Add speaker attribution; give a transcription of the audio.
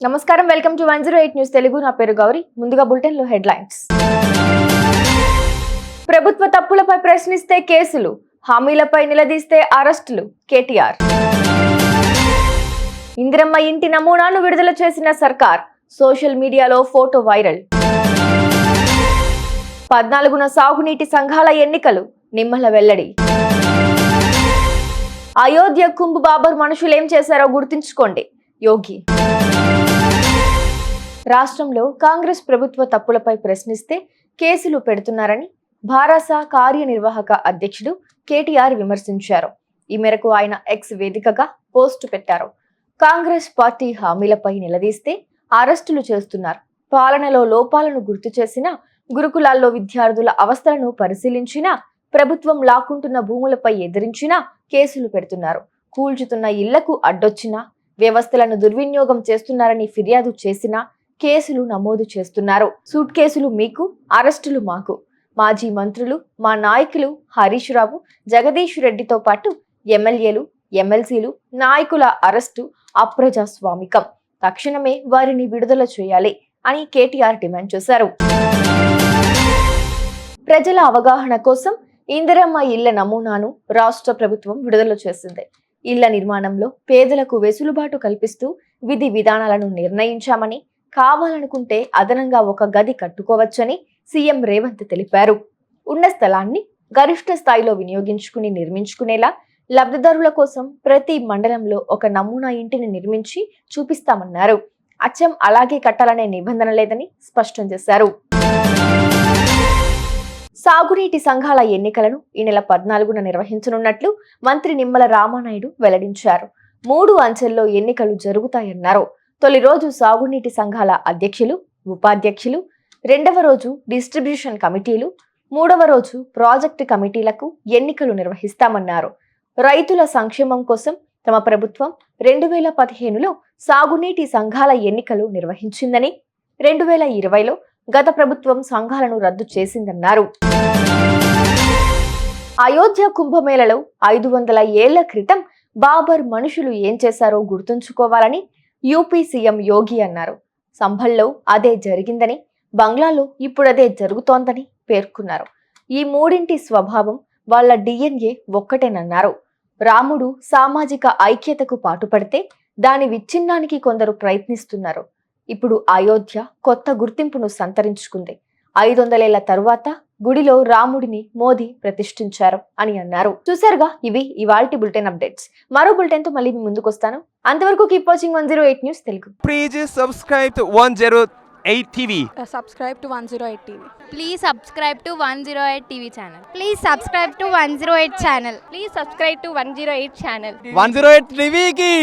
Speaker 1: నమస్కారం, welcome to 108 news Telugu. నా పేరు గౌరీ. ముందుగా బులెటిన్ లో హెడ్లైన్స్. ప్రభుత్వ తప్పులపై ప్రశ్నిస్తే కేసులు, హామీలపై నిలదీస్తే అరెస్టులు. కేటీఆర్. ఇందిరమ్మ ఇంటి నమూనాను విడుదల చేసిన సర్కార్, సోషల్ మీడియాలో ఫోటో వైరల్. 14న సాగునీటి సంఘాల ఎన్నికలు, నిమ్మల వెల్లడి. అయోధ్య కుంభ్ బాబర్ మనుషులేం చేశారో గుర్తుంచుకోండి, యోగి. రాష్ట్రంలో కాంగ్రెస్ ప్రభుత్వ తప్పులపై ప్రశ్నిస్తే కేసులు పెడుతున్నారని భారాస కార్యనిర్వాహక అధ్యక్షుడు కేటీఆర్ విమర్శించారు. ఈ మేరకు ఆయన ఎక్స్ వేదికగా పోస్టు పెట్టారు. కాంగ్రెస్ పార్టీ హామీలపై నిలదీస్తే అరెస్టులు చేస్తున్నారు. పాలనలో లోపాలను గుర్తు చేసిన, గురుకులాల్లో విద్యార్థుల అవస్థలను పరిశీలించిన, ప్రభుత్వం లాక్కుంటున్న భూములపై ఎదిరించినా కేసులు పెడుతున్నారు. కూల్చుతున్న ఇళ్లకు అడ్డొచ్చినా, వ్యవస్థలను దుర్వినియోగం చేస్తున్నారని ఫిర్యాదు చేసినా కేసులు నమోదు చేస్తున్నారు. సూట్ కేసులు మీకు, అరెస్టులు మాకు. మాజీ మంత్రులు, మా నాయకులు హరీష్ రావు, జగదీష్ రెడ్డితో పాటు ఎమ్మెల్యేలు, ఎమ్మెల్సీలు, నాయకుల అరెస్టు అప్రజాస్వామికం. తక్షణమే వారిని విడుదల చేయాలి అని కేటీఆర్ డిమాండ్ చేశారు. ప్రజల అవగాహన కోసం ఇందిరమ్మ ఇళ్ల నమూనాను రాష్ట్ర ప్రభుత్వం విడుదల చేసింది. ఇళ్ల నిర్మాణంలో పేదలకు వెసులుబాటు కల్పిస్తూ విధి విధానాలను నిర్ణయించామని, కావాలనుకుంటే అదనంగా ఒక గది కట్టుకోవచ్చని సీఎం రేవంత్ తెలిపారు. ఉన్న స్థలాన్ని గరిష్ట స్థాయిలో వినియోగించుకుని నిర్మించుకునేలా లబ్ధిదారుల కోసం ప్రతి మండలంలో ఒక నమూనా ఇంటిని నిర్మించి చూపిస్తామన్నారు. అచ్చం అలాగే కట్టాలనే నిబంధన లేదని స్పష్టం చేశారు. సాగునీటి సంఘాల ఎన్నికలను ఈ నెల 14న నిర్వహించనున్నట్లు మంత్రి నిమ్మల రామానాయుడు వెల్లడించారు. 3 అంచెల్లో ఎన్నికలు జరుగుతాయన్నారు. తొలి రోజు సాగునీటి సంఘాల అధ్యక్షులు, ఉపాధ్యక్షులు, 2వ రోజు డిస్ట్రిబ్యూషన్ కమిటీలు, 3వ రోజు ప్రాజెక్టు కమిటీలకు ఎన్నికలు నిర్వహిస్తామన్నారు. రైతుల సంక్షేమం కోసం తమ ప్రభుత్వం 2015లో సాగునీటి సంఘాల ఎన్నికలు నిర్వహించిందని, 2020లో గత ప్రభుత్వం సంఘాలను రద్దు చేసిందన్నారు. అయోధ్య కుంభమేళలో 500 ఏళ్ల క్రితం బాబర్ మనుషులు ఏం చేశారో గుర్తుంచుకోవాలని యూపీ సీఎం యోగి అన్నారు. సంభల్లో అదే జరిగిందని, బంగ్లాలో ఇప్పుడదే జరుగుతోందని పేర్కొన్నారు. ఈ మూడింటి స్వభావం, వాళ్ల డిఎన్ఏ ఒక్కటేనన్నారు. రాముడు సామాజిక ఐక్యతకు పాటుపడితే దాని విచ్ఛిన్నానికి కొందరు ప్రయత్నిస్తున్నారు. ఇప్పుడు అయోధ్య కొత్త గుర్తింపును సంతరించుకుంది. 500 ఏళ్ల తరువాత గుడిలో రాముడిని మోదీ ప్రతిష్ఠించారు అని అన్నారు. చూసారుగా, ఇవి ఇవాల్టి బులెటిన్ అప్డేట్స్. మరో బులెటిన్ తో మళ్ళీ ముందుకు వస్తాను. అంతవరకు keep watching 108 news Telugu.
Speaker 2: Please subscribe to 108 TV.
Speaker 3: Subscribe to 108 TV.
Speaker 4: Please subscribe to 108 TV channel.
Speaker 5: Please subscribe to 108 channel.
Speaker 4: Please subscribe to 108 channel.
Speaker 2: 108 TV ki